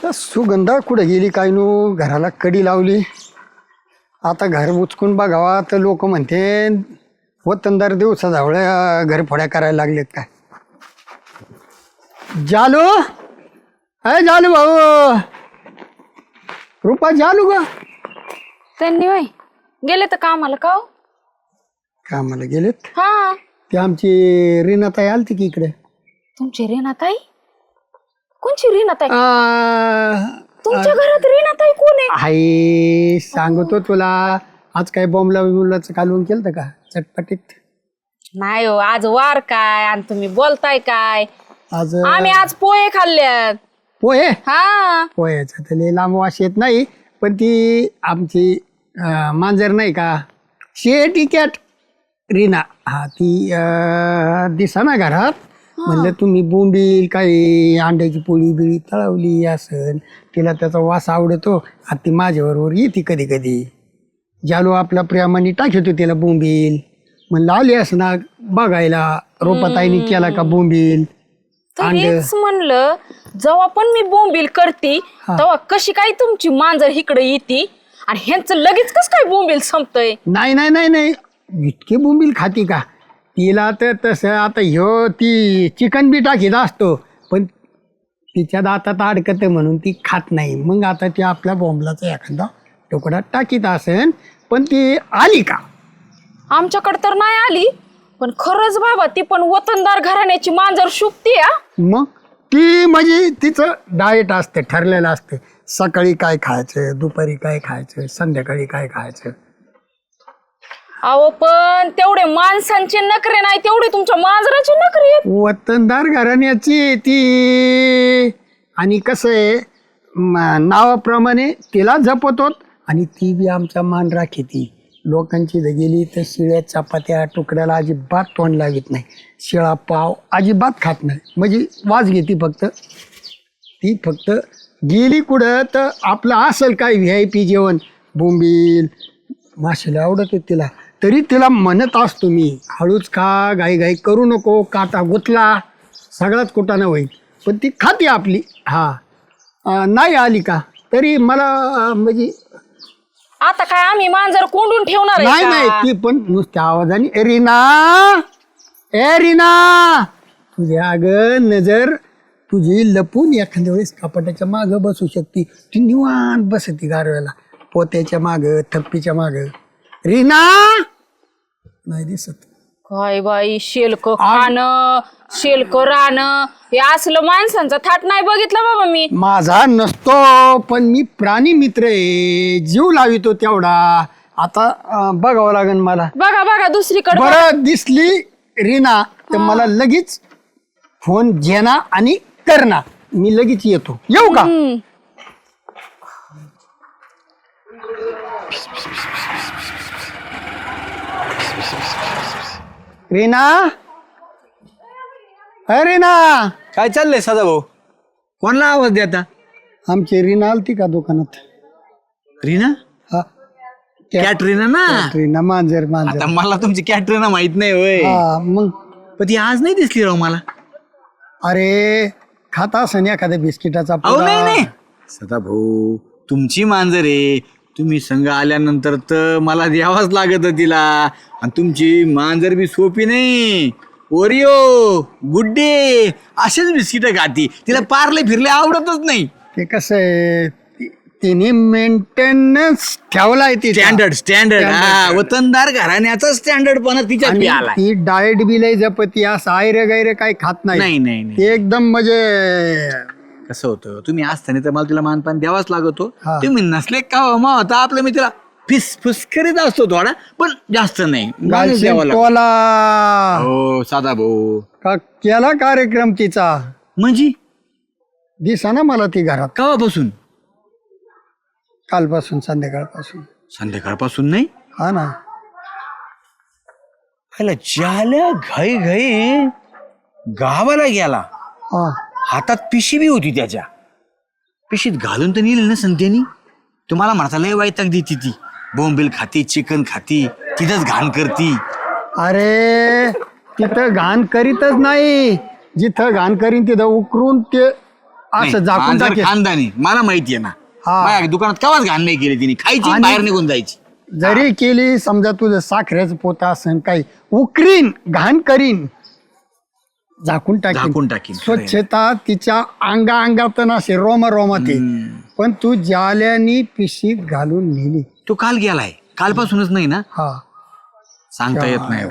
त्या सुगंधा कुठं गेली काय नो घराला कडी लावली. आता घर उचकून बघावा तर लोक म्हणते वतनदार दिवसा जावळ्या घरफोड्या करायला लागलेत काय. जालू अय जालू भाऊ रुपा जालू ग त्यांनी वय गेले तर कामाला का हो? कामाला गेलेत. हा ते आमची रीनाताई आलती की इकडे. तुमची रीनाताई? कोणची रीनाताई? तुमच्या घरात रीनाताई कोण आहे? आई सांगतो तुला आज काय बॉम्बलाचं कालवून केलं का चटपटीत? नाही हो, आज वार काय आणि तुम्ही बोलताय काय? आज आम्ही आज पोहे खाल्ल्यात. पोहे हा पोह्याचा तर लय लांब वास येत नाही पण ती आमची मांजर नाही का शेटी कॅट रीना हा ती दिसा ना घरात. म्हणलं तुम्ही बोंबील काही अंड्याची पोळी बिळी तळवली असन तिला त्याचा वास आवडतो. आता ती माझ्याबरोबर येते कधी कधी. जालू आपला प्रेमाने टाकतो तिला बोंबील म्हणलं आली असं ना बघायला रोपाताईने केला का बोंबील तेच म्हणलं जेव्हा पण मी बोंबील करते तेव्हा कशी काय तुमची मांजर इकडे येते आणि ह्यांचं लगेच कस काय बोंबील संपतय? नाही नाही नाही नाही इतके बोंबील खाती का? तिला तर तसं आता ह्यो ती चिकन बी टाकीत असतो पण तिच्या दातात अडकत म्हणून ती खात नाही. मग आता ती आपल्या बोंबलाचा एखादा तुकडा टाकीत असेल पण ती आली का? आमच्याकडे तर नाही आली पण खरंच बाबा ती पण वतनदार घराण्याची मांजर शुकती. मग ती म्हणजे तिचं डाएट असते ठरलेलं असते. सकाळी काय खायचं, दुपारी काय खायचं, संध्याकाळी काय खायचं. अहो पण तेवढे माणसांचे नखरे नाही तेवढे तुमच्या मांजराचे नखरे आहेत. वतनदार घराण्याची ती आणि कसं आहे नावाप्रमाणे तिला जपतो आणि ती बी आमचा मान राखी. ती लोकांची गेली तर शिळ्या चपात्या तुकड्याला अजिबात तोंड लावित नाही. शिळा पाव अजिबात खात नाही म्हणजे वाज घेते फक्त. ती फक्त गेली कुठं तर आपलं असेल काय VIP जेवण बोंबील माशाला आवडत तिला तरी तिला म्हणत असतो मी हळूच खा घाई घाई करू नको काटा गुतला सगळाच कुटाणा होईल. पण ती खाते आपली. हा नाही आली का तरी मला म्हणजे आता काय आम्ही मांजर कोंडून ठेवणार नाही नाही ती पण नुसत्या आवाजाने ए रीना तुझी अगं नजर तुझी लपून एखाद्या वेळेस कपाटाच्या मागं बसू शकते. ती निवांत बसती गारव्याला पोत्याच्या मागं थप्पीच्या मागं. रीना नाही दिसत. काय बाई शेलक खाणं शेलक राहणं हे असलं माणसांचा थाट नाही बघितलं बाबा मी. माझा नसतो पण मी प्राणी मित्र आहे जीव लावितो तेवढा. आता बघावं लागेल मला. बघा बघा दुसरीकडे बरं दिसली रीना तर मला लगेच फोन जेना आणि करना मी लगेच येतो. येऊ का? रीना अरे रीना काय चाललंय सदा भाऊ? कोणला आवाज देता? आमची रीना आलती का दुकानात? रीना? हा कॅटरीना ना? रीना मांजर मांजर. आता मला तुमची कॅटरीना माहित नाही होय. हा मग पण ती आज नाही दिसली राव मला. अरे खाता असं एखाद्या बिस्किटाचा अहो पुडा. नाही नाही सदा भाऊ तुमची मांजर आहे. तुम्ही संघ आल्यानंतर तर मला द्यावाच लागत तिला. आणि तुमची मांजर बी सोपी नाही. ओरिओ गुड्डे असेच बिस्किट खाती. तिला पार्ले फिरले आवडतच नाही. ते कसं आहे तिने मेंटेनन्स ठेवलाय ती स्टँडर्ड हा वतनदार घराण्याचा स्टँडर्ड पण तिच्यात बी आलाय. ती डाएट बी लय जपती असं आयरे गायरे काही खात नाही. नाही नाही नाही ती एकदम म्हणजे कसं होतं तुम्ही असताना तर मला तिला मानपान द्यावाच लागतो. हा. तुम्ही नसले का मग होता आपलं मी तिला फुस करीत असतो थोडा पण जास्त नाही. माणूस द्यावा लागतो. तोला हो साधा भाऊ का केला कार्यक्रम तिचा म्हणजे दिसा ना मला ती घरात केव्हापासून? कालपासून संध्याकाळपासून. संध्याकाळपासून नाही. हा ना ज्याला घाई घाई गावाला गेला हा हातात पिशी बी होती त्याच्या. पिशीत घालून तर नेली ना संत्यानी. तुम्हाला म्हणता लय वैताग देती ती. बोंबील खाती चिकन खाती तिथंच घाण करती. अरे तिथं घाण करीतच नाही जिथं घाण करीन तिथं उकरून ते असं नाही, झाकून मांजर टाकेल. खानदानी मला माहितीये ना. हा. माझ्या दुकानात केव्हाच घाण नाही केली तिने, खायची आणि- बाहेर निघून जायची. जरी केली समजा तुझं साखरेचं पोता असेल काही उकरीन घाण करीन झाकून झाकून टाकीन, टाकीन. स्वच्छता तिच्या अंगात नसे रोमात पण तू जाल्यानी पिशीत घालून नेली. तो काल गेलाय, कालपासूनच नाही ना, हा सांगता येत नाही.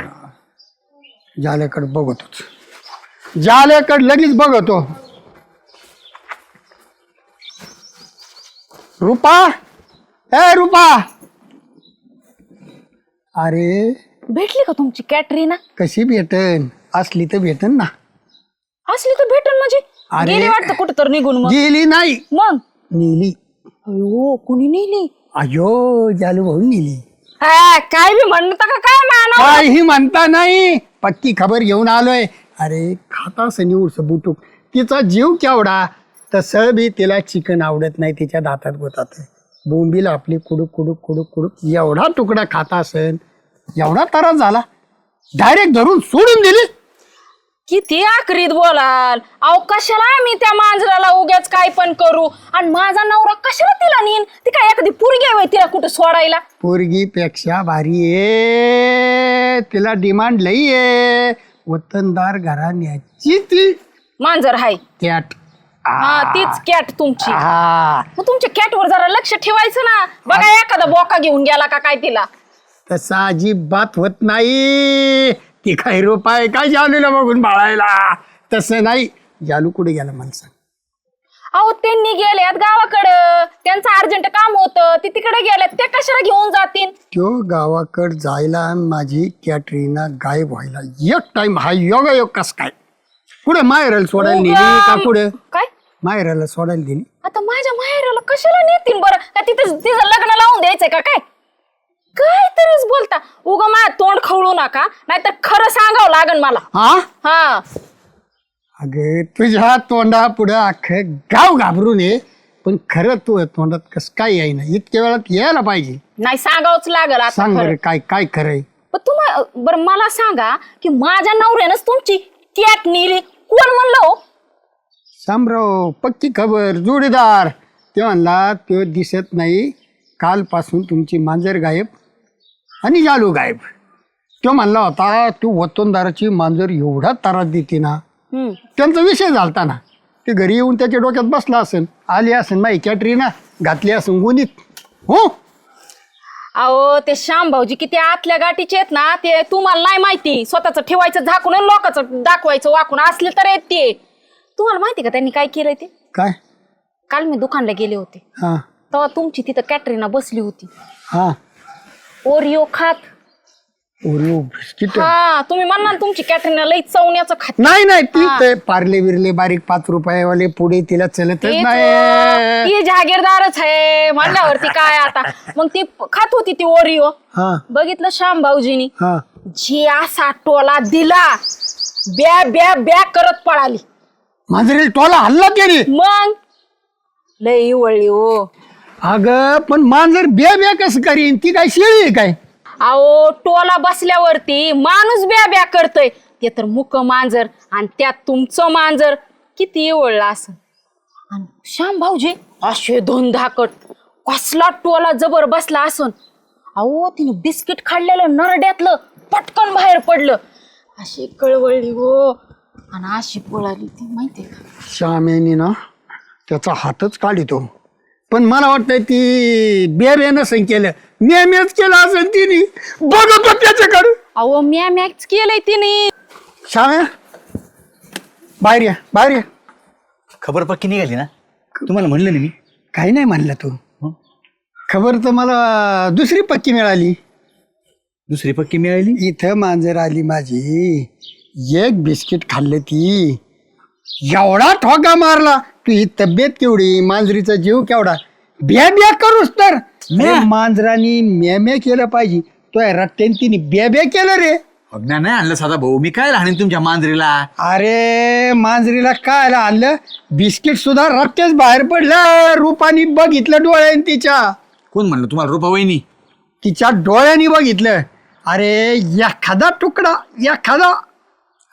जाल्याकडे बघतोच, जाल्याकडे लगेच बघतो. रूपा, ए रूपा, अरे भेटली का तुमची कॅटरीना? कशी भेटन, असली तर भेटन ना. असली तर भेटन म्हणजे अरे. गेली वाटतं कुठं तर निघून. मग गेली नाही, मग नेली. अयो कुणी नेली? अयो जालू भाऊ नेली. हा, काय बी म्हणता का काय मानव? काही म्हणता नाही, पक्की खबर घेऊन आलोय. अरे खाता सनीऊस बुटूक, तिचा जीव केवढा. तसं बी तिला चिकन आवडत नाही, तिच्या दातात गोतात. बोंबीला आपली कुडूक कुडूक कुडूक कुडूक एवढा तुकडा खाता असेल, एवढा त्रास झाला, डायरेक्ट धरून सोडून दिली. किती आकरीत बोलाल. अहो कशाला आम्ही त्या मांजराला उग्याच काय पण करू, आणि माझा नवरा कशाला तिला नेईन? ती काय एखादी पोरगी आहे तिला कुठं सोडायला? पोरगीपेक्षा भारी आहे, तिला डिमांड लई आहे. वतनदार घराण्याची ती मांजर हाय. कॅट. हा तीच कॅट तुमची. हा मग तुमच्या कॅटवर जरा लक्ष ठेवायचं ना. बघा एखादा बोका घेऊन गेला का काय तिला. तसा अजिबात होत नाही. ती काही रुपये काय जालूला बघून बाळायला, तसं नाही. जालू कुठे गेला मला सांग. अहो त्यांनी गेल्यात गावाकडं, त्यांचं अर्जंट काम होतं, ते तिकडे गेल्यात. ते कशाला घेऊन जातील? तो गावाकड जायला आणि माझी कॅटरीना गायब व्हायला एक टाइम हा योग कस काय. पुढे माहेराला सोडायला नेली का? पुढे काय माहेराला सोडायला दिली. आता माझ्या माहेराला कशाला नेतील बरं? का तिथं तिचं लग्न लावून द्यायचंय का काय? काय तरीच बोलता. उगा माझ्या तोंड खवळू नका, नाहीतर खरं सांगावं लागन मला. हा हा अगे तुझ्या तोंडा पुढं अख्खं गाव घाबरून ये, पण खरं तू तोंडात कस काय येईना. इतक्या वेळात यायला पाहिजे. नाही सांगावंच लागल आता सांग खरं. बरं काय काय खरंय. पण तुम्हाला बरं मला सांगा की माझ्या नवऱ्यानंच तुमची कॅट नेली. कोण म्हणलं हो? शामराव पक्की खबर, जोडीदार. ते म्हणला तो दिसत नाही, कालपासून तुमची मांजर गायब आणि जालू गायब. तो म्हणला होता तू वतनदाराची मांजर एवढा त्रास देते ना. त्यांचा विषय झालता ना. ते घरी येऊन त्याच्या डोक्यात बसला असेल, आली असेल माही कॅटरीना, घातली असेल गुणीत. हो अहो ते श्याम भाऊजी किती आतल्या गाठीचे आहेत ना, ते तुम्हाला नाही माहिती. स्वतःच ठेवायचं झाकून आणि लोकांचं दाखवायचं वाकून. असले तर येत ते. तुम्हाला माहिती का त्यांनी काय केलंय ते? काय. काल मी दुकानला गेले होते, हा तेव्हा तुमची तिथं कॅटरीना बसली होती हा ओरिओ खात. Oreo biscuit. हा तुम्ही म्हणणार तुमची कॅटरीना लई चवण्याचं खात. नाही नाही ती ते पार्ले बिरले बारीक 5 रुपयावाले पुढे तिला चलतच नाही. ती जागीरदारच आहे म्हणल्यावरती काय आता. मग ती खात होती ती ओरिओ. हा बघितलं श्याम भाऊजीनी, हा जी असा टोला दिला, ब्या ब्या ब्या करत पळाली. मांजरीला टोला हल्ला त्याने. मग लई वळली हो. अगं पण मांजर ब्या ब्या कसं करीन, ती काय शेळी आहे काय. अहो टोला बसल्यावरती माणूस ब्या ब्या करतय. ते तर मुक मांजर आणि त्यात तुमचं मांजर किती वळला असं. आणि श्याम भाऊजी असे धोंधाकट कसला टोला जबर बसला असन. अहो तिने बिस्किट खाल्लेलं नरड्यातलं पटकन बाहेर पडलं. अशी कळवळली हो आणि अशी पळाली ती माहितीये का. श्यामेनी ना त्याचा हातच काढितो. पण मला वाटतंय ती बेबेनं सं केलं, नेहमीच केलं असं तिने. बघतो त्याच्याकडे. अहो म्या मॅच केलंय तिने. श्याम्या बाहेर या, बाहेर या. खबर पक्की निघाली ना, तुम्हाला म्हणलं ना मी. काही नाही म्हणलं तू. खबर तर मला दुसरी पक्की मिळाली. दुसरी पक्की मिळाली. इथं मांजर आली माझी, एक बिस्किट खाल्लं ती, एवढा ठोका मारला. तू ही तब्येत केवढी, मांजरीचा जीव केवढा. ब्या ब्या करूस तर मांजरानी म्या केलं पाहिजे. तो रट्ट्याने तिने ब्या ब्या केलं रे. अज्ञान नाही आणलं साधा भाऊ, मी काय राहणे तुमच्या मांजरीला. अरे मांजरीला काय आणलं, बिस्किट सुद्धा रट्ट्याच बाहेर पडलं. रूपानी बघितलं डोळ्याने तिच्या. कोण म्हणलं तुम्हाला, रूपा वहिनी? तिच्या डोळ्यांनी बघितलं. अरे एखादा तुकडा, एखादा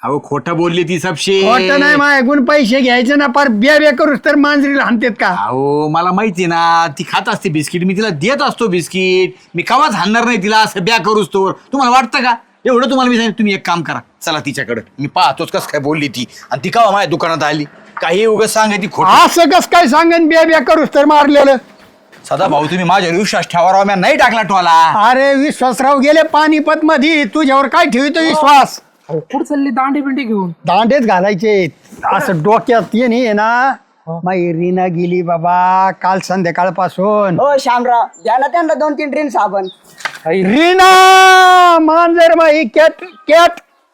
अहो खोटं बोलली ती सबशे. खोटं नाही माझ्याकडून पैसे घ्यायचे ना पार ब्या करूच तर मांजरीला हाणतेत का? अहो मला माहिती ना ती खात असते बिस्किट, मी तिला देत असतो बिस्किट, मी कवाच हाणणार नाही तिला असं ब्या करूच तोवर. तुम्हाला वाटतं का एवढं? तुम्हाला मी सांगितलं तुम्ही एक काम करा, चला तिच्याकडे, मी पाहतोच कस काय बोलली ती आणि ती कवा माझ्या दुकानात आली. काही उगाच सांगायची खोटं. असं कस काय सांगेन ब्या करूच तर मारलेलं? सदा भाऊ तुम्ही माझ्यावर विश्वास ठेवा राव, मी नाही टाकला टोला. अरे विश्वासराव गेले पानिपत मध्ये, तुझ्यावर काय ठेवतो विश्वास? कुठं चालली दांडे बिंडे घेऊन? दांडेच घालायचे असं डोक्यात ये नाही ना. माई रीना गेली बाबा काल संध्याकाळपासून. हो श्यामराव द्या ना त्यांना 2-3 ड्रिन साबण. रीना मांजर माई कॅट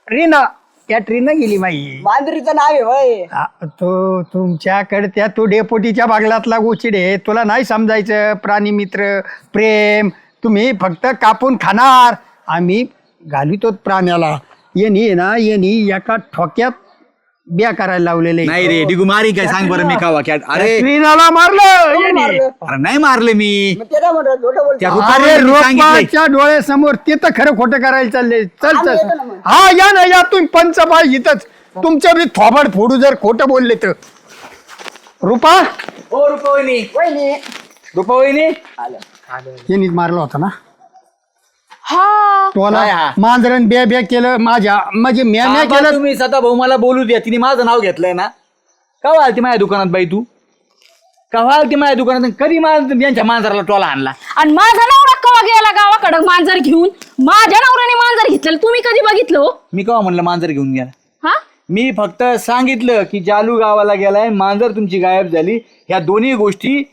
रीना रीना गेली माई. मांजरीचं नाव आहे होय. तो तुमच्याकडे त्या तो डेपोटीच्या बागलातला गोचिड आहे, तुला नाही समजायचं. प्राणी मित्र प्रेम तुम्ही फक्त कापून खाणार, आम्ही घालितो प्राण्याला. येणी एका ठोक्यात ब्या करायला लावलेले. नाही रे डिगू मारी काय सांग बरं मी कावा कॅट. अरे रीनाला मारलं येणी. अरे नाही मारले मी. मग त्याला म्हणतो खोटं बोलतो. त्या अरे रुपाबाईने सांगितलंय. रोपाच्या डोळ्यासमोर ते तर खरं खोटं करायला चालले. चल आम्ही चल येतो ना मग. हा या ना या, तुम्ही पंचपाय इथंच तुमच्या बी थोबाड फोडू जर खोटं बोलले तर. रुपा ओ रुपवहिनी, वहिनी रुपवहिनी यांनीच मारला होता ना हा तुला. काय हा? मांजरण ब्या केलं माझ्या म्हणजे म्या आबा, केलं. तुम्ही सदा भाऊ मला बोलू द्या, तिने माझं नाव घेतलंय ना. कवा आलती माझ्या दुकानात बाई तू? कवा आलती माझ्या दुकानात? कधी यांच्या मांजराला टोला आणला? आणि माझा नवरा कवा गेला गावाकडं मांजर घेऊन? माझ्या नवऱ्याने मांजर घेतलेलं तुम्ही कधी बघितलं हो? मी कवा म्हणलं मांजर घेऊन गेला? हा मी फक्त सांगितलं की जालू गावाला गेलाय, मांजर तुमची गायब झाली. ह्या दोन्ही गोष्टी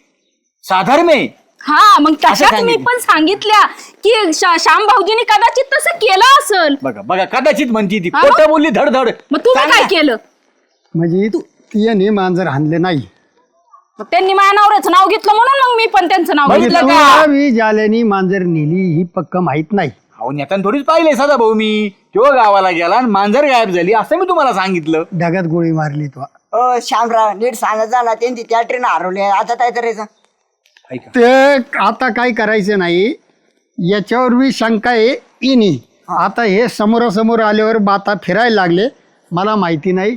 साधारण आहे. हा मग तशाच मी सांगितलं. पण सांगितल्या की श्याम भाऊजीने कदाचित तसं केलं असेल. बघा बघा कदाचित म्हणती ती, हा? खोटं बोलली धडधड. मग तुम्ही सांगा. काय केलं? म्हणजे याने मांजर हाणले नाही. मग त्यांनी माझ्या नवऱ्याचं नाव घेतलं म्हणून मग मी पण त्यांचं नाव बघितलं घेतलं. का? तुला मी ज्याल्यानी मांजर नेली ही पक्क माहित नाही. अहो नेत्यानं थोडीच पाहिलंय सदा भाऊ मी. तो गावाला गेला आणि मांजर गायब झाली असं मी तुम्हाला सांगितलं. ढगात गोळी मारली तो. हो श्यामराव नीट सांगायचं ना, त्यांची त्या ट्रेन हरवली आता काय करायचं? ऐका ते आता काय करायचं नाही, याच्यावर बी शंका आहे इनी. आता हे समोरासमोर आल्यावर बाता फिरायला लागले. मला माहिती नाही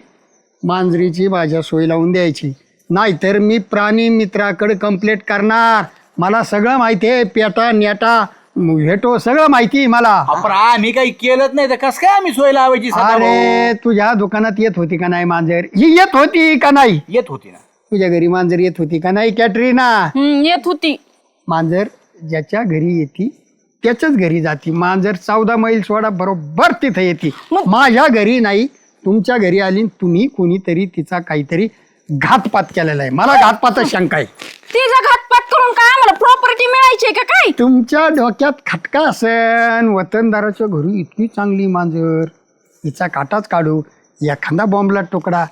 मांजरीची माझ्या सोय लावून द्यायची, नाहीतर मी प्राणी मित्राकडे कंप्लेंट करणार. मला सगळं माहिती आहे, पेटा नेटा भेटो सगळं माहिती आहे मला. आपण आम्ही काही केलंच नाही तर कस काय आम्ही सोय लावायची सदा भाऊ? अरे तुझ्या दुकानात येत होती का नाही मांजर? ही येत होती का नाही? येत होती ना. तुझ्या घरी मांजर येत होती का नाही कॅटरीना? येत होती. मांजर ज्याच्या घरी येते त्याच्याच घरी जाते. मांजर 14 मैल सोडा बरोबर तिथे येते. माझ्या घरी नाही, तुमच्या घरी आली. तुम्ही कोणीतरी तिचा काहीतरी घातपात केलेला आहे. मला घातपातच शंका आहे. तिचा घातपात करून काय आम्हाला प्रॉपर्टी मिळायची का काय? तुमच्या डोक्यात खटका असन. वतनदाराच्या घरी इतकी चांगली मांजर, तिचा काटाच काढू. एखादा बॉम्बला तुकडा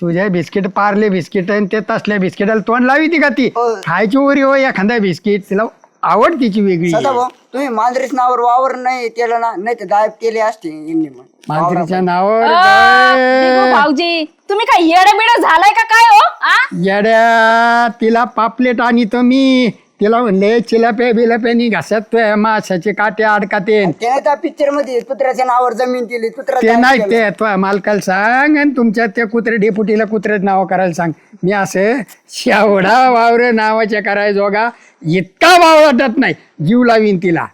तुझ्या बिस्किट पारले बिस्किट आणि ते तसल्या बिस्किटाला तोंड लावी ती का ती खायची वरी हो. एखादा बिस्किट तिला आवड तिची वेगळी. सदा भाऊ तुम्ही मांजरीच नावावर वावर नाही केलं ना, नाही तर गायब केले असते यांनी मग. मांजरीच्या नावावर दिगू भाऊजी तुम्ही काय येडबिड झालाय का काय हो? आ? येड्या तिला पापलेट आणि तर मी तिला म्हणले चिलाप्या बिलाप्यानी घासत माशाचे काटे अडकाते. त्याने त्या पिक्चर मध्ये कुत्र्याच्या नावावर जमीन दिली, कुत्रा ते गायब नाही केलं. ते तो मालकाला सांग आणि तुमच्या त्या कुत्रे डेपुटीला कुत्र्याचं नाव करायला सांग. मी असं शेवडा वावर नावाच्या करायला जोगा इतका वाव वाटत नाही. जीव लावीन तिला.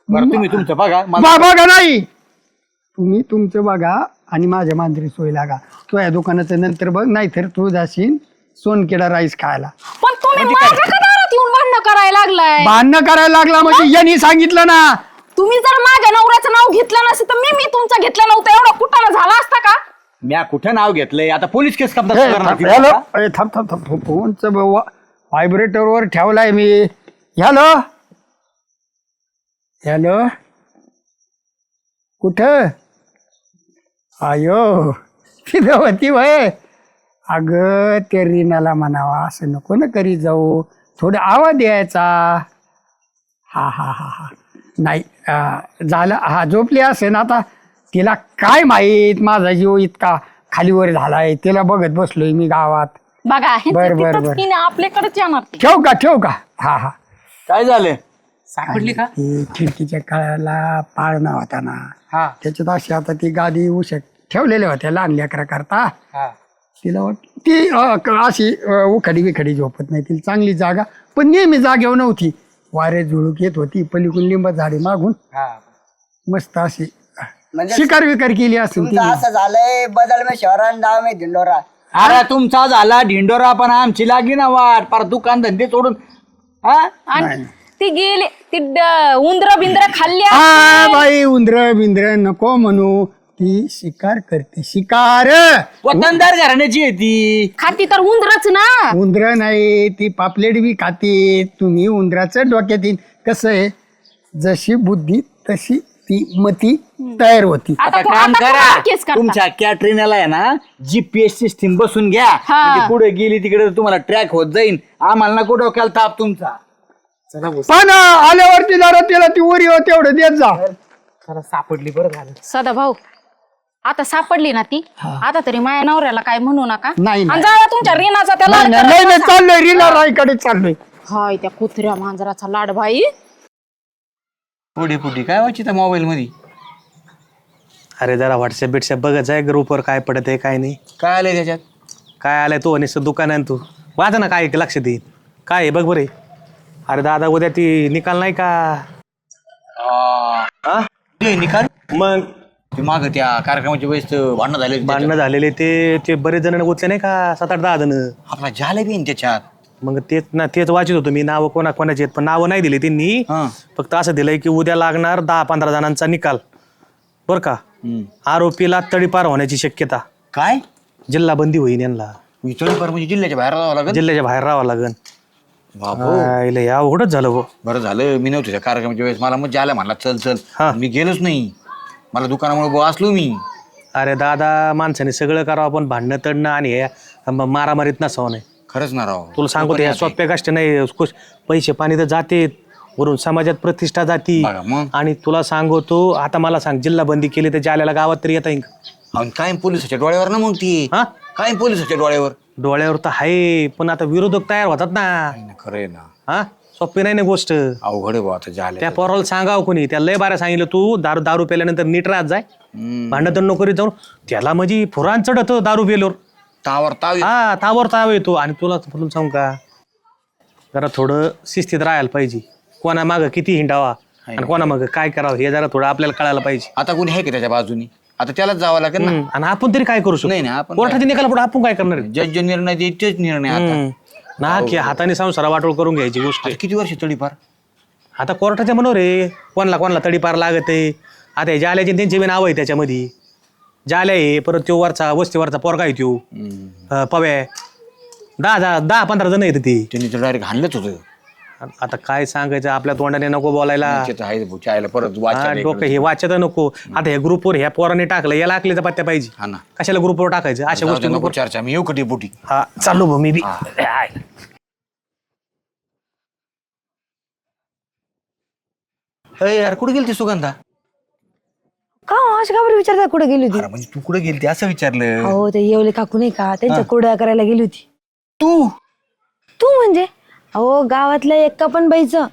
बरं तुम्ही तुमचं बघा. बाबा का नाही, तुम्ही तुमचं बघा आणि माझ्या मांजरी सोय लागा. तो या दुकानाचं नंतर बघ, नाहीतर तू जाशील सोनकेडा राईस खायला. पण तुम्ही माझ्या का दारात येऊन भांडणं करायला लागलाय? भांडणं करायला लागला म्हणजे यांनी सांगितलं ना. तुम्ही जर माझ्या नवऱ्याचं नाव घेतलं नसेल तर मी तुमचं घेतलं नव्हतं. एवढं कुठं झाला असता का? म्या कुठं नाव घेतलंय? आता पोलीस केस हे, हॅलो ए, थांब थांब थांब फोनचं व्हायब्रेटरवर ठेवलाय मी. हॅलो हॅलो कुठं आयो तिथं होती वय. अगं ते रीनाला म्हणावा असं नको ना करी जाऊ, थोडं आवाज द्यायचा. हा हा हा हा नाही झालं. हा झोपली असेल आता. तिला काय माहीत माझा जीव इतका खालीवर झालाय. तिला बघत बसलोय मी गावात. बघा बर. आपल्याकडेच येणार ती. ठेव का हा हा. काय झालं? सापडली का? ते खिडकीच्या काळाला पाळणा होता ना, हा त्याच्यात अशी आता ती गादी ठेवलेल्या होत्या लहान लेकरा करता. हा. तिला वाट ती अशी उखाडी बिखाडी झोपत नाही, तिला चांगली जागा, पण नेहमी जागेवर नव्हती. वारे झुळूक येत होती, पलीकडून लिंबा झाडे मागून हा. मस्त अशी म्हणजे शिकार विकार केली असेल तुमचं तिने. असं झालंय बदल में शहरान डाव में धिंडोरा. अरे तुमचा झाला ढिंडोरा पण आमची लागी ना वाट पार दुकान धंदे सोडून. हा आणि ती गेली ती उंदर बिंद्र खाल्ल्या हा बाई, उंदर बिंद्र नको म्हणू, ती शिकार करते, शिकार. वतनदार घराण्याची आहे ती. खाती तर उंदरच ना. उंदर नाही, ती पापलेट बी खाते. तुम्ही उंदराचं डोक्यात येईल. कसं आहे, जशी बुद्धी तशी ती मती तयार होती. आता आता काम कोणाला करा, केस करता? तुमच्या कॅटरिनाला आहे ना GPS सिस्टीम बसून घ्या. म्हणजे पुढे गेली तिकडे तुम्हाला ट्रॅक होत जाईल. आम्हाला नको डोक्याला ताप तुमचा. चला भाऊ, पण आल्यावरती जरा तिला ती उरी होते तेवढं देत जा. चला सापडली, बरं झालं. सदा भाऊ आता सापडली ना ती, आता तरी माझ्या नवऱ्याला काय म्हणू नका. नाही, आणि नाही. जावा तुमच्या रिनाचा त्याला नाही नाही, चाललोय रीला रायकडे चाललोय. हाय त्या कुत्र्या मांजराचा लाड भाई. पुढे पुढे काय व्हायची त्या मोबाईल मध्ये? अरे जरा व्हॉट्सअप बिटसअप बघत जाय ग्रुपवर काय पडत आहे काय नाही. काय आलंय त्याच्यात? काय आलंय तू आणि दुकान आहे तू वाच ना काय लक्षात येईल काय आहे बघ बरे. अरे दादा उद्या ती निकाल नाही का? हा? ते निकाल मग ते माग त्या कार्यक्रमाच्या वेळेस भांडणं झाले होते भांडणं झालेले ते बरेच जण गुतले नाही का 7-8-10 जण. त्याच्यात. आपला झाले बी ना त्याच्यात. मग तेच वाचित होतो मी नावं कोणाचे आहेत पण नावं नाही दिली त्यांनी. हा. फक्त असं दिलंय की उद्या लागणार 10-15 जणांचा निकाल बरं का. आरोपीला तडीपार होण्याची शक्यता. काय जिल्हा बंदी होईन यांना. विचारपर म्हणजे जिल्ह्याच्या बाहेर राहावं लागेल. जिल्ह्याच्या बाहेर राहावं लागेल. बाबू या अवघडच झालं भाऊ. बरं झालं मी नव्हतं त्या कार्यक्रमाच्या वेळेस. मला मग झाला म्हणला चल चल. हा. मी गेलोच नाही. मला दुकानामुळे वाचलो मी. अरे दादा माणसाने सगळं करावं पण भांडणं तडणं आणि हे मारामारीत नसावं नाही. खरंच ना राव. तुला सांगतो ह्या सोप्या गोष्टी नाही. पैसे पाणी तर जाते वरून समाजात प्रतिष्ठा जाती. बघा मग. आणि तुला सांगतो आता मला सांग जिल्हा बंदी केली तर जाल्याला गावात तरी येता येईल का? आणि काय पोलिसाच्या डोळ्यावर ना मग ती. हा काय पोलिसाच्या डोळ्यावर. डोळ्यावर तर आहे पण आता विरोधक तयार होतात ना. खरंय ना. हा सोपी नाही ना गोष्ट. अवघड आहे बुवा आता झाले. त्या पोराला सांगावं कोणी त्या लय बारा सांगितलं तू दारू प्याल्यानंतर नीट राहत जाय भांडण तर नको करीत जाऊन. त्याला म्हणजे फुरान चढत दारू पेल्यावर. तावर ताव. हा तावर ताव येतो. आणि तुला सांगू का जरा थोडं शिस्तीत राहायला पाहिजे. कोणा मागं किती हिंडावा आणि कोणा मागं काय करावं हे जरा थोडं आपल्याला कळायला पाहिजे. आता कोणी आहे का त्याच्या बाजूनी? आता त्यालाच जावं लागेल ना. आणि आपण तरी काय करू शकतो? नाही ना, आपण कोर्टाच्या निकाला पुढे आपण काय करणार आहे? जज जो निर्णय देईल तेच निर्णय. आता ना की हाताने संसारा वाटोळ करून घ्यायची गोष्ट आहे. आता किती वर्ष तडीपार. आता कोर्टाच्या मनोर आहे कोणाला तडीपार लागत आहे. आता हे जाल्याचे त्यांचे बी नाव आहे त्याच्यामध्ये. जाल्या आहे परत तो वरचा वस्तीवरचा पोरगा आहे त्यो पव्या 10-15 जण येते ती. त्यांनी तर डायरेक्ट हाणलंच होतं. आता काय सांगायचं आपल्या तोंडाने नको बोलायला. त्याचं आहे भुचायला परत हा, वाचा. डोकं हे वाचत नको. आता ह्या ग्रुपवर ह्या पोराने टाकलं याला आखलीचा पत्त्या पाहिजे. हा ना. कशाला ग्रुपवर टाकायचं अशा गोष्टी नको नको. चर्चा. मी येऊ कधी बुटी. हा चालू भाऊ मी बी. यार कुठे गेली ती सुगंधा? का अशा का बरं विचारता कुठे गेली होती? अरे म्हणजे तू कुठे गेली ती असं विचारलं. हो ते येवले काकू नाही का त्यांच्या कुरड्या करायला गेली होती. तू तू म्हणजे अहो गावातल्या एका पण बाईचं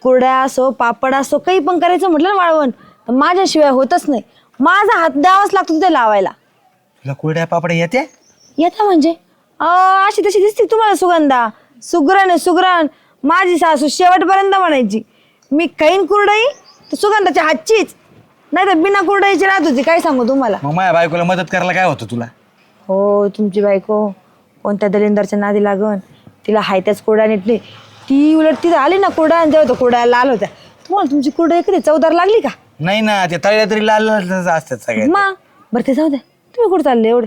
कुरड्या असो पापड असो काही पण करायचं म्हटलं ना वाळवण तर माझ्याशिवाय होतच नाही. माझा हात द्यावाच लागतो तिथे लावायला. तुला कुरड्या पापड्या येते? येता म्हणजे अशी तशी दिसते तुम्हाला सुगंधा. सुगरण आहे सुगरण. माझी सासू शेवटपर्यंत म्हणायची मी खाईन कुरडई तर सुगंधाच्या हातचीच नाही तर बिना कुरडईची राहत होती. काय सांगू तुम्हाला. मग माझ्या बायकोला मदत करायला काय होतं तुला? हो तुमची बायको कोणत्या दलिंदरच्या नादी लागून तिला हाय त्याच कुरड्या नीटली. ती उलट तिथं आली ना कुरड्या आणि तेव्हा कुरड्या लाल होत्या. तुम्हाला तुमची कुरडई कधी चवदार लागली का? नाही ना ते तळ्या तरी लाल असतात सगळ्या. मग बरं ते जाऊ द्या. तुम्ही कुठं चालले एवढे?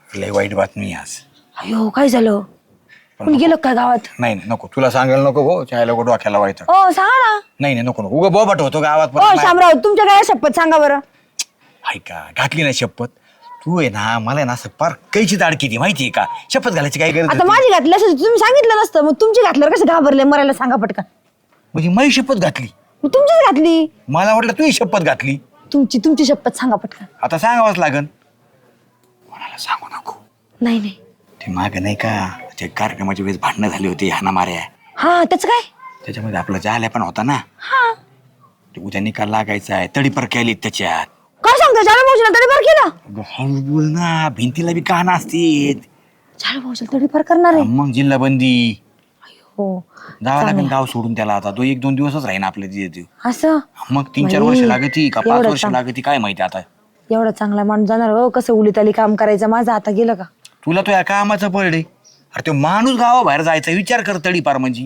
लय वाईट बातमी आज. अयो काय झालं? कोणी गेलं काय गावात? नाही नाही, नको तुला सांगायला नको गो. चायला गो डोक्याला व्हायचं. ओ सांगा ना. नाही नाही नको नको. उगा बोबाट होतो गावात. ओ शामराव तुमच्या काय शपथ सांगा बरं. ऐका घातली ना शपथ. तू आहे ना मला ना असं पार कैची दाड किती माहितीये का? शपथ घालायची काय गरज आता होती? माझी घातली असं तुम्ही सांगितलं नसतं मग तुमची घातल्यावर कसं घाबरले मरायला सांगा पटकन. म्हणजे माझी शपथ घातली. मग तुमचीच घातली. मला वाटलं तू शपथ घातली. तुमची शपथ सांगा पटकन. आता सांगावंच लागन. कोणाला सांगू नको. नाही नाही. ते माग नाही का ते कार्यक्रमाच्या वेळेस भांडणं झाली होती हाना मार्या. हा त्याचं काय? त्याच्यामध्ये आपला जाल्या पण होता ना. हा ते उद्या निकाल लागायचा आहे. तडीपार केली त्याच्यात. काय सांगता झालं भाऊजीला तडीपार केला? अगं, हळू बोल ना, भिंतीला बी कान असतील. झालं भाऊजीला तडीपार करणार आहे? मग जिल्हा बंदी हो जावं लागेल गाव सोडून त्याला. आता तो 1-2 दिवसच राहीन आपल्या तिथे. असं मग 3-4 वर्ष लागती का 5 एवढं वर्ष लागती काय माहिती आता. एवढा चांगला माणूस जाणार हो? कसं उलीत आली काम करायचं, माझं आता गेलं का? तुला तो या कामाचं पडले. अरे तो माणूस गावाबाहेर जायचा विचार कर तडीपार म्हणजे.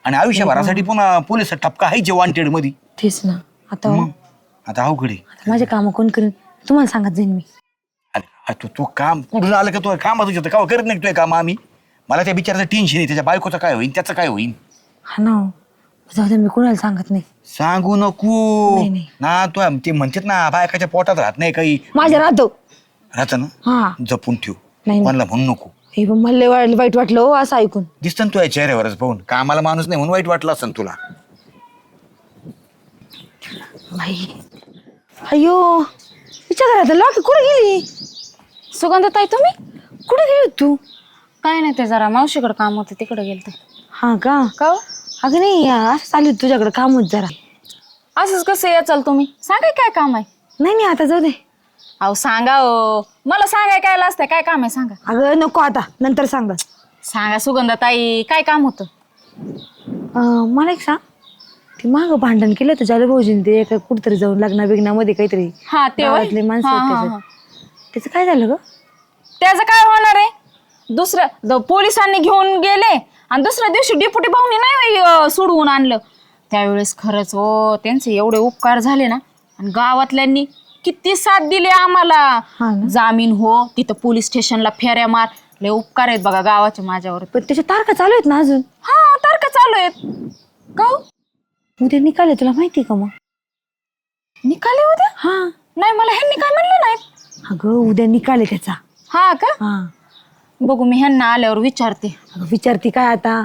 आणि आयुष्यभरासाठी पुन्हा पोलिस ठपका आहे वॉन्टेड मध्ये. तेच ना. आता हो, आता अवघड आहे. आता माझे काम कोण करेन तुम्हाला सांगत जाईन मी. अरे तू काम कुठून आलं का? तू काम तुझ्या का करत नाही तुझे काम आम्ही. मला त्या बिचाराचं टेन्शन आहे, त्याच्या बायकोचं काय होईल, त्याचं काय होईल. हा ना हो. जाऊ दे, मी कोणाला सांगत नाही. सांगू नको नाही, नाही. ना. तू ते म्हणतात ना बायकाच्या पोटात राहत नाही काही. माझ्या राहतो. राहत ना, हा जपून ठेव. नाही. कोणाला म्हणू नको. हे पण मला लय वाईट वाटलं हो असं ऐकून. दिसतं ना तुझ्या चेहऱ्यावरच पाहून. कामाला माणूस नाही म्हणून वाईट वाटलं असं तुला. बाई अयो, तिच्या घरात लॉक कुठे गेली? सुगंधताई तुम्ही? कुठे गेली होती तू? काय नाही, ते जरा मावशीकडे काम होते तिकडे गेलते. हा का? का हो? अगं नाही, असं चालू होतं तुझ्याकडे काम होत जरा. असंच कसं याचाल तुम्ही? सांगाय काय काम आहे? नाही नाही, आता जाऊ दे. अहो सांगा हो, मला सांगाय काय असतंय, काय काम आहे सांगा. अगं नको, आता नंतर सांग. सांगा सुगंधताई, काय काम होतं? मला एक सांग, ते मागं भांडण केलं तुझ्या भाऊजीने ते एका कुठतरी जाऊन लग्नाबिग्नामध्ये काहीतरी. हा ते होय? गावातले माणसं हा, आहेत हा, त्याच्यात. हा. त्याचं काय झालं ग? त्याचं काय होणार आहे? पोलिसांनी घेऊन गेले आणि दुसऱ्या दिवशी डेपुटी भाऊनी नाही सोडवून आणलं. त्यावेळेस खरंच हो त्यांचे एवढे उपकार झाले ना. आणि गावातल्यांनी किती साथ दिली आम्हाला. हा ना. जामीन हो, तिथं पोलीस स्टेशनला फेऱ्या मार. लय उपकार आहेत बघा गावाचे माझ्यावर. पण त्याच्या तारखा चालू आहेत ना अजून? हा, तारखा चालू आहेत. का हो? उद्या निकाल आहे, तुला माहिती का मग? निकाले उद्या? हा. नाही, मला ह्यांनी काय म्हणलं नाहीत. अगं उद्या निकाल आहे त्याचा. हा का? हा. बघू, मी ह्यांना आल्यावर विचारते. अगं विचारती काय आता?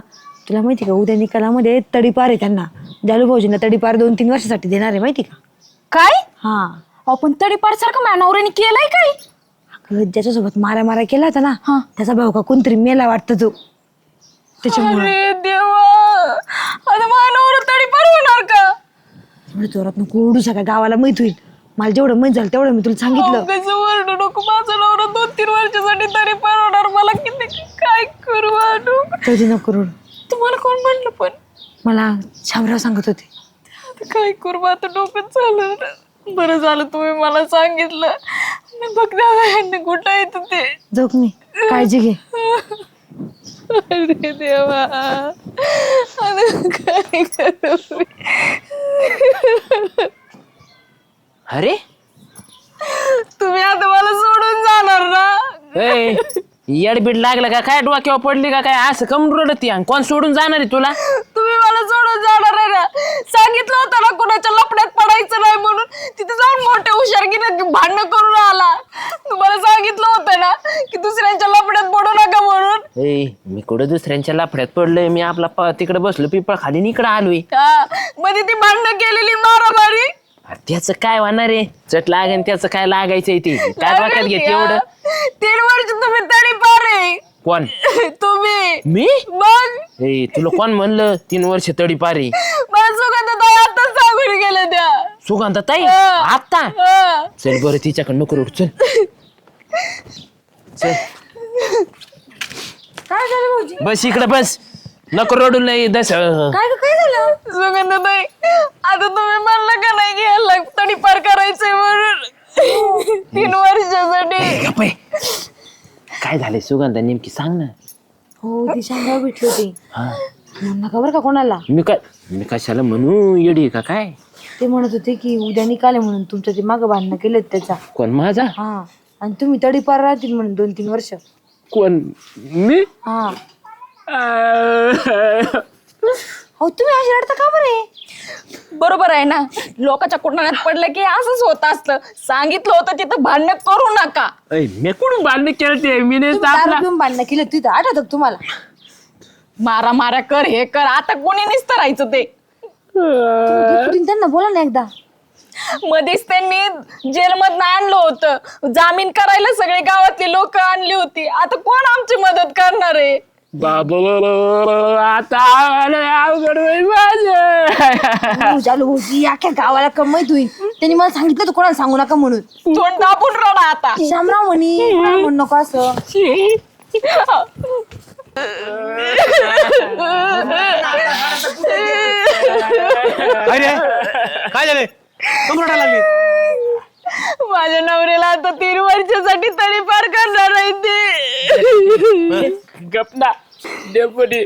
तुला माहिती का उद्या निकालामध्ये तडीपार आहे त्यांना. जालू भाऊजींना तडीपार 2-3 वर्षासाठी देणार आहे, माहिती का? काय? हा. आपण तडीपार सारखं माझ्या नवऱ्याने केलंय काय? अगं ज्याच्यासोबत मारा केला होता ना, हा. त्याचा भाऊ का कोणतरी मेला वाटतं तो. त्याच्यामुळे अरे देवा, आता माझ्या नवरा तडीपार होणार का? एवढं जोरात नको ओरडू, सगळ्या गावाला माहित होईल. मला जेवढं माहित झालं तेवढं मी तुला सांगितलं. कसं ओरडू नको, माझा नवरा 2-3 वर्षासाठी तडीपार होणार. मला किती काय करू वाटू. कधी नको रडू. तुम्हाला कोण म्हणलं पण? मला शामराव सांगत होते. आता काय करू, आता डोकं चालू. बरं झालं तुम्ही मला सांगितलं. मी बघ कुठं येत ते. जाऊ का मी? काळजी घे. अरे देवा, आता काय करू मी? अरे तुम्ही आता मला सोडून जाणार ना? येडबीड लागलं का काय? डोक्यावर पडली का काय? असं कम रडती आणि कोण सोडून जाणार आहे तुला? तुम्ही मला सोडून जाणार आहे ना? सांगितलं होतं ना कुणाच्या लपड्यात पडायचं नाही म्हणून. तिथे जाऊन मोठ्या हुशारकीने भांडणं करून आला. तुम्हाला सांगितलं होतं ना की दुसऱ्यांच्या लपड्यात पडू नका म्हणून. मी कुठं दुसऱ्यांच्या लाफड्यात पडलोय? मी आपला तिकडे बसलो पिपळ खाली, इकडे आलोय. मध्ये ती भांडणं केलेली मारामारी. त्याचं काय होणार आहे? चट लागेल त्याचं काय लागायचंय ते काय डोक्यात घेते एवढं? 3 वर्ष तुम्ही तडीपार आहे. कोण? तुम्ही. मी? मग तुला कोण म्हणलं 3 वर्ष तडीपारी? मला सुगंधताई आता सांगून गेल्या त्या. सुगंधताई आता? चल बरं तिच्याकडे नको रडू, चल चल. काय झालं भाऊजी? बस इकडे बस, नको रडू नाही. काय झालं? सुगंधताई, आता तुम्ही म्हणलं का नाही की याला तडीपार करायचंय म्हणून 3 वर्षासाठी. काय झालंय सुगंधा नेमकी सांग ना. हो, ती शामराव भेटली होती. नका बरं का कोणाला. मी कशाला म्हणू? येडी का काय? ते म्हणत होते की उद्या निकाल आहे म्हणून तुमचं ते मागं भांडणं केलं त्याचा. कोण? माझा? हा. आणि तुम्ही तडीपार राहतील म्हणून 2-3 वर्ष. कोण? मी? हा. हो, तुम्ही अशी रडता का बरं? बरोबर आहे ना, लोकांच्या कुटुंबात पडलं की असंच होत असतं. सांगितलं होतं तिथं भांडण करू नका. मी कुठून भांडण केलं? मी नाही दारू पिऊन भांडणं केलं तिथं, आठवतं का तुम्हाला? मारा कर, हे कर. आता कोणी निसतं राहायचं ते. त्यांना बोला ना एकदा. मध्येच त्यांनी जेलमधनं आणलं होतं. जामीन करायला सगळे गावातली लोक आणली होती. आता कोण आमची मदत करणार आहे? आता अवघड होईल माझं. झालं भाऊजी अख्ख्या गावाला कमाईत होईल. त्यांनी मला सांगितलं तू कोणाला सांगू नका म्हणून. तोंड दाबून रडा आता. शामराव म्हणे कोणाला म्हणू नको असं. अरे काय झाले कमरटा लागली माझ्या नवऱ्याला आता 3 वर्षासाठी तडीपार करणार आहे ते. गपना डेपुटी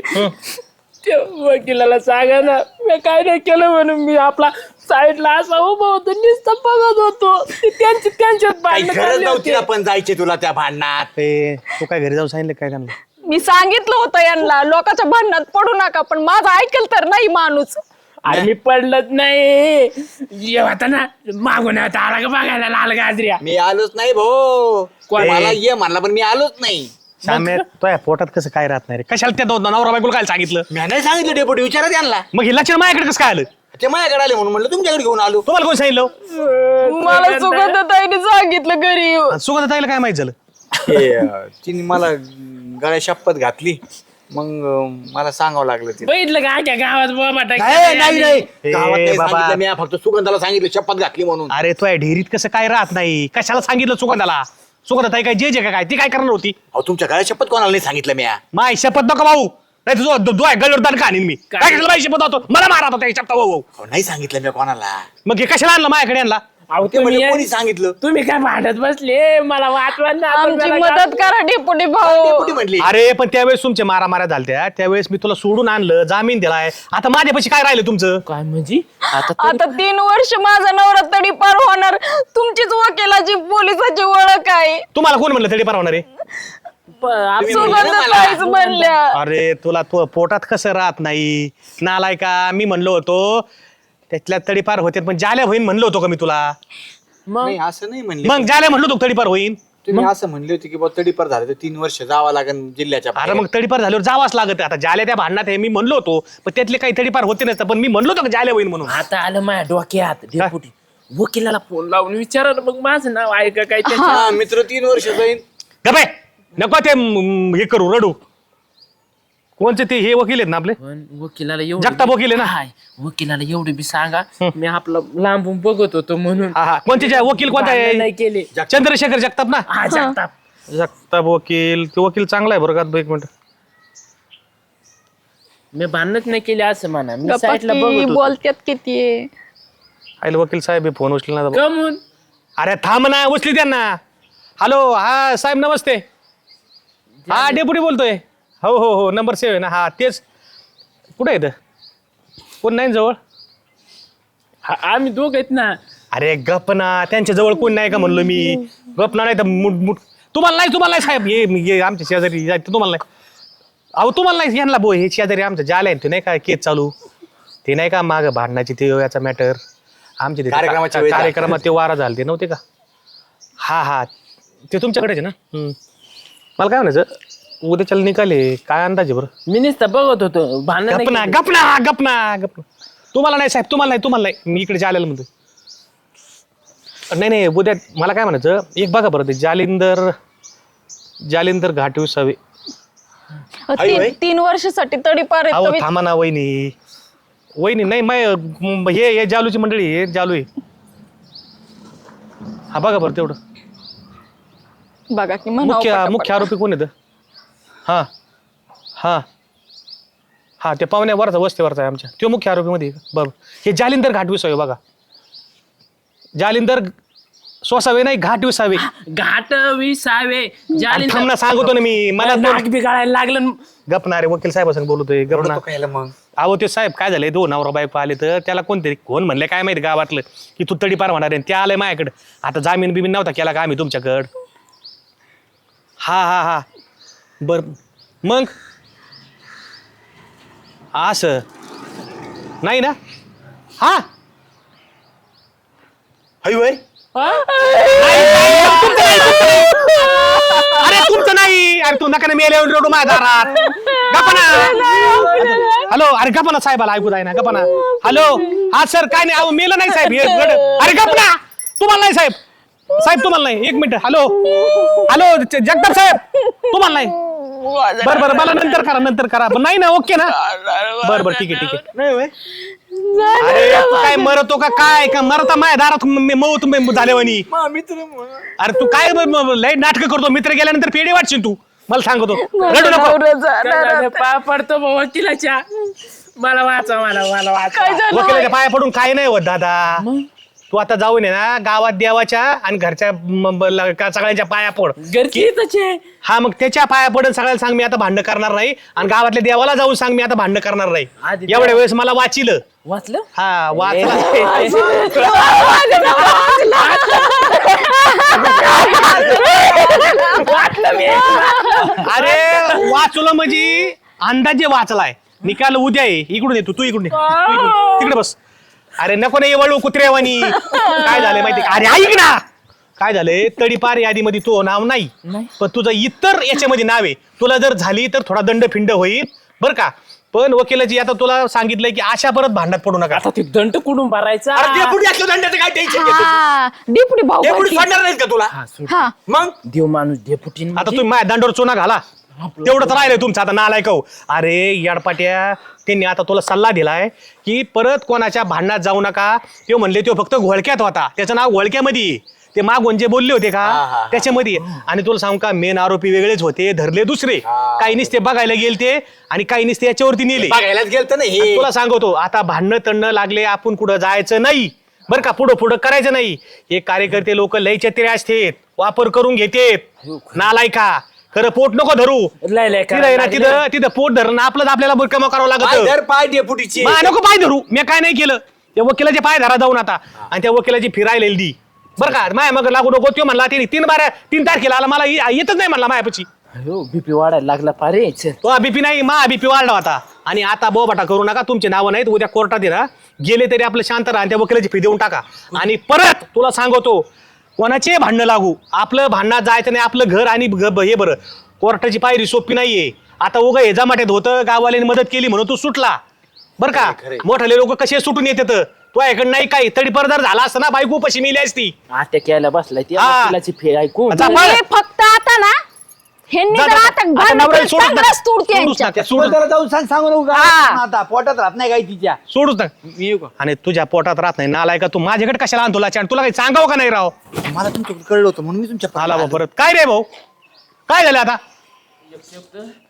ते वकिलाला सांगा ना मी काय नाही केलं म्हणून. मी आपला साईडला असा उभा होतो नुसतं बघत होतो. ते त्यांच्यात काही भांडणं गरज चालली नव्हती होती. ना पण जायचे तुला त्या भांडणात. ते तू काय घरी जाऊन सांगितलं काय त्यांना मी सांगितलं होतं यांना लोकांच्या भांडणात पडू नका, पण माझं ऐकल तर नाही माणूस. अरे मी पडलंच नाही. ये होता ना मागून होता आला का बघायला लाल गाजऱ्या. मी आलोच नाही भाऊ. कोण? मला ये म्हणला पण मी आलोच नाही. श्याम्या तो पोटात कसं काय राहत नाही रे कशाला त्या नवरा बायकोला काय सांगितलं मी नाही सांगितलं डेपुटी विचारा त्यांना. मग हे लक्षण माझ्याकडे कसं काय आलं ते माझ्याकडे आले म्हणून म्हणलं तुमच्याकडे घेऊन आलो. तुम्हाला कोण सांगितलं मला सुगंधताईने सांगितलं घरी येऊन. सुगंधताईला काय माहित झालं तिने मला गळ्या शपथ घातली. मग मला सांगावं लागलं तिला. बघितलं का आख्या गावात बाबा नाही ए, गावात नाही बाबा. सांगितलं. मी फक्त सुगंधाला सांगितलं शपथ घातली म्हणून. अरे तो ढेरीत कसं काय राहत नाही कशाला सांगितलं सुगंधाला सुगंधताई काय जे काय ती काय करणार होती अहो तुमच्या गळ्या शपथ कोणाला नाही सांगितलं मी. माय शपथ नको भाऊ नाही तुझं गळ्यावर दान का आणीन मी काय केलं माहिती शपथ होतो मला मारा होता शपथ भाऊ अहो, नाही सांगितलं मी कोणाला. मग हे कशाला आणलं माझ्याकडे आणला ते म्हणजे कोणी सांगितलं. तुम्ही काय भांडत बसले मला वाचवा ना. आमची मदत करा डेपुटी भाऊ. डेपुटी म्हणली अरे पण त्यावेळेस तुमच्या मारामाऱ्या झालत्या त्यावेळेस मी तुला सोडून आणलं जामीन दिलाय आता माझ्यापाशी काय राहिलं तुमचं काय म्हणजे आता 3 वर्ष माझा नवरा तडीपार होणार. तुमचीच वकिलाची पोलिसाची ओळख आहे. तुम्हाला कोण म्हणलं तरी होणार आहे सुगंधताईच म्हणल्या. अरे तुला तो पोटात कसं राहत नाही नालाय का मी म्हणलो होतो त्यातल्या तडीपार होते पण जाल्या होईन म्हणलो होतो का मी तुला नाही असं नाही म्हणले. मग जाल्या म्हणलो होतो तडीपार होईन तुम्ही असं म्हणले होते की बा तडीपार झालं तर 3 वर्ष जावं लागेल जिल्ह्याच्या अरे बाहेर. मग तडीपार झाल्यावर जावाच लागत आता जाल्या त्या भांडणात आहे मी म्हणलो होतो पण त्यातले काही तडीपार होते नसतं पण मी म्हणलो होतो का जाल्या होईन म्हणून आता आलं माझ्या डोक्यात डेपुटी वकिलाला फोन लावून विचारा ना मग माझं नाव आहे का काय त्याचं. हा, मित्र 3 वर्ष जाईन. गप्पे नको ते हे करू रडू कोणचे ते हे वकील आहेत ना आपले पण वकिलाला एवढं जगताप वकील आहे ना? हाय, वकिलाला एवढे बी सांगा मी आपलं लांबून बघत होतो म्हणून हा हा कोणचे जे वकील कोणता भांडण आहे नाही केले. चंद्रशेखर जगताप ना हा जगताप. जगताप वकील ते वकील चांगला आहे बरं का एक मिनिट मी भांडणच नाही केले असं म्हणा. मी गप्पा साईडला की बघत होतो. बोलत्यात किती. आयला वकील साहेब हे फोन उचलला ना कमून अरे थांब ना उचली त्यांना हॅलो हा साहेब नमस्ते हा डेपुटी बोलतोय हो हो हो नंबर सेव्ह आहे ना हा तेच कुठे येतं कोण नाही जवळ आम्ही दोघ आहेत ना. अरे गप ना त्यांच्या जवळ कोण नाही का म्हणलो मी गप ना नाही तर मुठ तुम्हाला नाही साहेब हे आमच्या शेजारी जायचं तुम्हाला नाही अहो तुम्हाला नाही यांना बो हे शेजारी आमच्या जाले ते नाही का केस चालू ते नाही का माग भांडणाची ते याचा मॅटर आमचे ते कार्यक्रमाच्या वेळेस कार्यक्रमात ते वारा झाले ते नव्हते का हा हा ते तुमच्याकडेच आहे ना मला काय म्हणायचं उद्याच्याला निकाले काय अंदाजे बरं मी नुसतं बघत होतो भांडण नाही केले. गपना तुम्हाला नाही साहेब तुम्हाला नाही मी इकडे आलेलं म्हणतो नाही उद्या मला काय म्हणायचं एक बघा बरं ते जालिंदर घाट विसावे 3 वर्षासाठी तडीपार अहो आहेत. थांबा ना वहिनी नाही हे जालूची मंडळी हे जालू आहे हा बघा बरं तेवढं बघा की म्हणावं मुख्य पटापट. आरोपी कोण येतं हा हा हा ते पाहुण्यावरचा वस्तीवरचा आहे आमच्या तो मुख्य आरोपी मध्ये बघ हे जालिंदर घाट विसावे बघा जालिंदर सोसावे नाही घाट विसावे घाट विसावे जालिंदर. थांब ना सांगतो ना मी मला नाक बी गळायला लागलं. गपणारे वकील साहेब बोलतोय गपना तो काय मग अहो ते साहेब काय झालंय 2 नवरा बायको आले तर त्याला कोण म्हणले काय माहिती गावातलं की तू तडीपार होणार आहे ते आलंय माझ्याकडे आता जामीन बिमीन नव्हता केला का आम्ही तुमच्याकडं हा बर मग असं नाही ना हा हय अरे तुमचं नाही अरे तू नका मेले रोडू माझ्या दारात गपना हॅलो अरे गपना साहेबाला ऐकू जाय ना गपना हॅलो हा सर काय नाही अहो मेलं नाही साहेब अरे गपना तुम्हाला नाही साहेब तुम्हाला नाही 1 मिनिट हॅलो जगताप साहेब तुम्हाला नाही बरं बरं मला नंतर करा पण नाही ना ओके ना बरं बरं ठीक आहे नाही होय. अरे तू काय मरतो का काय का मरता माझ्या दारात मऊ झाल्यावानी अरे तू काय लय नाटक करतो मित्र गेल्यानंतर पेढे वाटशील तू मला सांगतो रडू नको पाय पडतो भाऊ वकिलाच्या मला वाचा मला वाचा वकिलाच्या पाया पडून काय नाही होत दादा तू आता जाऊन ये ना गावात देवाच्या आणि घरच्या सगळ्यांच्या पाया पड घरची हा मग त्याच्या पाया पडून सगळ्याला सांग मी आता भांडण करणार नाही आणि गावातल्या देवाला जाऊन सांग मी आता भांडण करणार नाही एवढ्या वेळेस मला वाचिलं वाचलं हा वाचलं अरे वाचलं म्हणजे अंदाजे वाचलाय निकाल उद्या आहे इकडून येतो तू इकडून तिकडे बस अरे नको नाही वळू कुत्र्यावानी काय झालंय माहिती अरे ऐक ना काय झालंय तडीपार यादीमध्ये तो नाव नाही पण तुझं इतर याच्यामध्ये नाव आहे तुला जर झाली तर थोडा दंड होईल बरं का पण वकिलाची आता तुला सांगितलंय की अशा परत भांडणात पडू नका आता ते दंड कुठून भरायचा काय टेन्शन डेपुटी भाऊ सोडणार नाहीत का तुला हा मग देव माणूस डेपुटीन आता तुम्ही माझ्या दंडावर चुना घाला तेवढंच राहिलंय तुमचं आता नालायक हो अरे याडपाट्या त्यांनी आता तुला सल्ला दिलाय की परत कोणाच्या भांडणात जाऊ नका ते म्हणले तो फक्त घोळक्यात होता त्याचं नाव घोळक्यामध्ये ते मागून जे बोलले होते का त्याच्यामध्ये आणि तुला सांगू का मेन आरोपी वेगळेच होते धरले दुसरे काही नुसते बघायला गेलते आणि काही नुसते याच्यावरती नेले बघायलाच गेलत नाही आणि तुला सांगतो आता भांडणं तणणं लागले आपण कुठं जायचं नाही बरं का पुढं करायचं नाही हे कार्यकर्ते लोक लय चत्रे असतेत वापर करून घेतेत नालायका खरं पोट नको धरू तिथं पोट धरणं आपलंच आपल्याला बुरकामा करावं लागत पाय डेपुटीची नको पाय धरू मी काय नाही केलं त्या वकिलाचे पाय धरा जाऊन आता आणि त्या वकिलाची फिरायला दी बरं का माया मग लागू नको तो म्हणला तिने 3 तारखेला आला मला येतच नाही म्हणला मायापाशी बीपी वाढायला लागला पारे तो बीपी नाही बीपी वाढला होता आणि आता बोबाटा करू नका तुमचे नावं नाहीत उद्या कोर्टात येणार गेले तरी आपलं शांत राहा त्या वकिलाची फी देऊन टाका आणि परत तुला सांगतो कोणाचे भांडणं लागू आपलं भांडणात जायचं नाही आपलं घर आणि हे बरं कोर्टाची पायरी सोपी नाहीये आता उगा हे जमाट्यात होतं गाववाल्याने मदत केली म्हणून तू सुटला बरं का मोठाले लोक कसे सुटून येतात तो ऐकड नाही काही तरी परदार झाला असता ना बायको पशी मिली असती आता केला बसलाय ती फी ऐकू फक्त आता ना ह्यांनी जर आता भांडण चांगलंच तोडते यांच्या. जाऊन सांगू नको हा. आता पोटात राहत नाही काही तिच्या सोडूच मी येऊ का आणि तुझ्या पोटात राहत नाही नालाय का तू माझ्याकडे कशाला आणतो लाच्या तुला काही सांगावं का नाही राव मला तुमच्याकडे कळलं होतं म्हणून मी तुमच्या आला भाऊ परत काय रे भाऊ काय झालं आता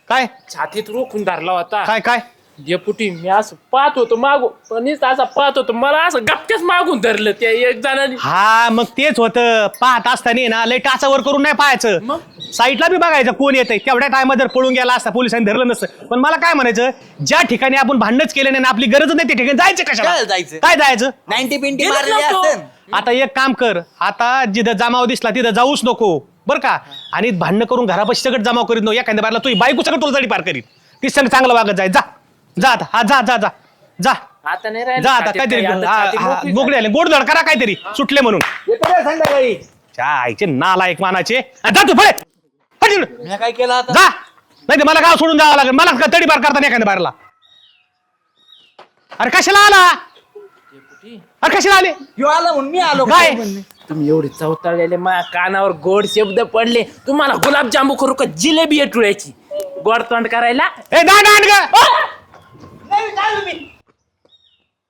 काय छातीत रोखून धरला होता काय काय डेपुटी मी असं पाहत होतो मागून पण असं पाहत होतो मला असं गपक्याच मागून धरलं त्या एक जणांनी हा मग तेच होतं पाहत असताना ना लय टाचावर करून नाही पाहायचं साईडला बी बघायचं कोण येतंय तेवढ्या टायमात जर पळून गेला असता पोलिसांनी धरलं नसतं पण मला काय म्हणायचं ज्या ठिकाणी आपण भांडणच केलं नाही आपली गरज नाही त्या ठिकाणी जायचं कशाला काय जायचं? काय जायचं 90 पिंटी मारलेली असेल आता एक काम कर आता जिथं जमाव दिसला तिथं जाऊच नको बरं का आणि भांडणं करून घरापाशी सगळं जमाव करीत नको एखाद्या बारला तुझी बायको सगळं तुला जडी पार करीत ती संग चांगलं वागत जाय जा जा आता हा जा जा जा जा आता नाही राहिलं जा आता छातीत काहीतरी काही, आता छातीत मोकळी गोगडे आले गोडधड करा काहीतरी सुटले म्हणून येतो रे संध्याकाळी आईचे नालायक मानाचे जा तू पुढे हट इकडं. मी काय केलं आता जा नाही मला गाव सोडून जावं लागेल मला तडी पार करता नाही एखाद्या बारला अरे कशाला आला अरे कशाला आले ह्यो आला म्हणून मी आलो काय? तुम्ही एवढे चवताळलेले माझ्या कानावर गोड शब्द पडले तुम्हाला गुलाबजामू करू का जिलेबी येटुळ्याची गोड तोंड करायला ए दांड आण ग नाही, चालू मी.